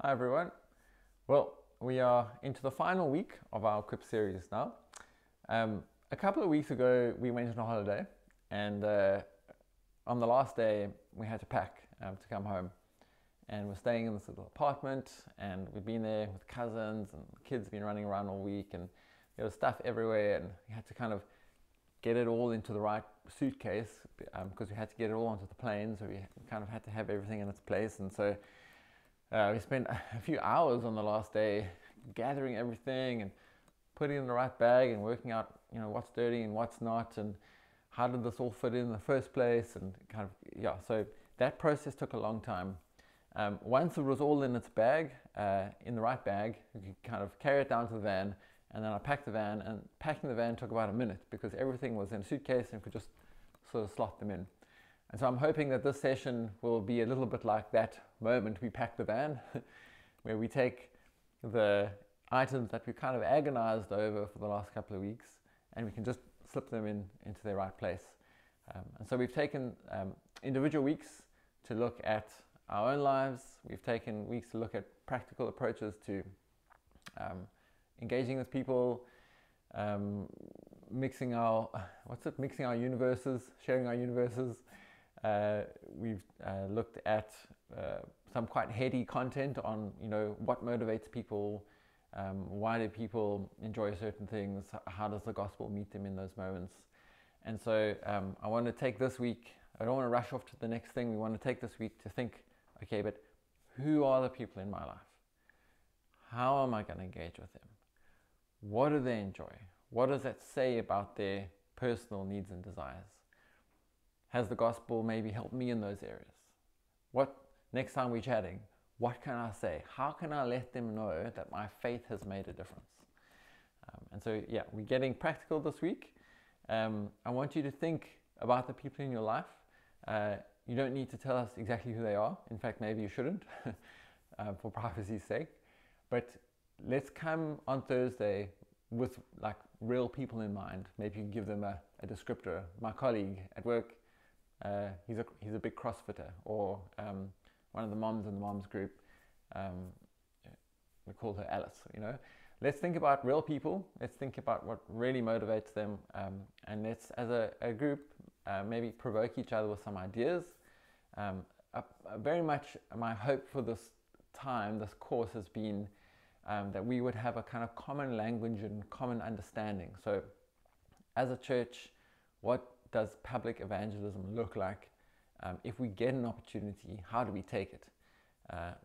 Hi everyone. Well, we are into the final week of our Equip series now. A couple of weeks ago, we went on a holiday, and on the last day, we had to pack to come home. And we're staying in this little apartment, and we've been there with cousins, and the kids have been running around all week, and there was stuff everywhere, and we had to kind of get it all into the right suitcase because we had to get it all onto the plane, so we kind of had to have everything in its place. And so we spent a few hours on the last day gathering everything and putting it in the right bag and working out, what's dirty and what's not, and how did this all fit in the first place, and so that process took a long time. Once it was all in its bag, in the right bag, you could kind of carry it down to the van, and then I packed the van, and packing the van took about a minute because everything was in a suitcase and could just sort of slot them in. And so I'm hoping that this session will be a little bit like that moment we pack the van, where we take the items that we kind of agonized over for the last couple of weeks, and we can just slip them into their right place. And so we've taken individual weeks to look at our own lives. We've taken weeks to look at practical approaches to engaging with people, mixing our universes, sharing our universes. We've looked at some quite heady content on, what motivates people, why do people enjoy certain things, how does the gospel meet them in those moments. And so I want to take this week, I don't want to rush off to the next thing. We want to take this week to think, okay, but who are the people in my life? How am I going to engage with them? What do they enjoy? What does that say about their personal needs and desires? Has the gospel maybe helped me in those areas? What, next time we're chatting, what can I say? How can I let them know that my faith has made a difference? And so, we're getting practical this week. I want you to think about the people in your life. You don't need to tell us exactly who they are. In fact, maybe you shouldn't, for privacy's sake. But let's come on Thursday with like real people in mind. Maybe you can give them a descriptor. My colleague at work, he's a big CrossFitter, or one of the moms in the moms group, we call her Alice. Let's think about real people. Let's think about what really motivates them, and let's, as a group, maybe provoke each other with some ideas. Very much my hope for this course has been that we would have a kind of common language and common understanding. So as a church, what does public evangelism look like? If we get an opportunity, how do we take it?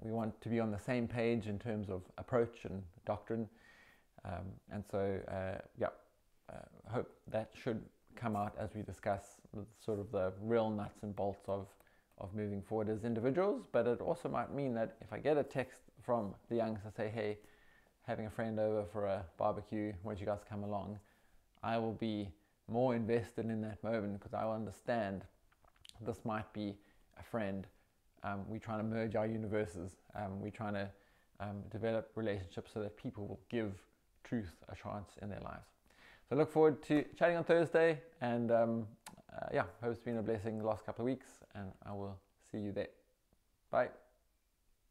We want to be on the same page in terms of approach and doctrine. And so, I hope that should come out as we discuss sort of the real nuts and bolts of moving forward as individuals. But it also might mean that if I get a text from the youngs to say, hey, having a friend over for a barbecue, won't you guys come along? I will be more invested in that moment because I will understand this might be a friend. We're trying to merge our universes. We're trying to develop relationships so that people will give truth a chance in their lives. So I look forward to chatting on Thursday, and hope it's been a blessing the last couple of weeks, and I will see you there. Bye.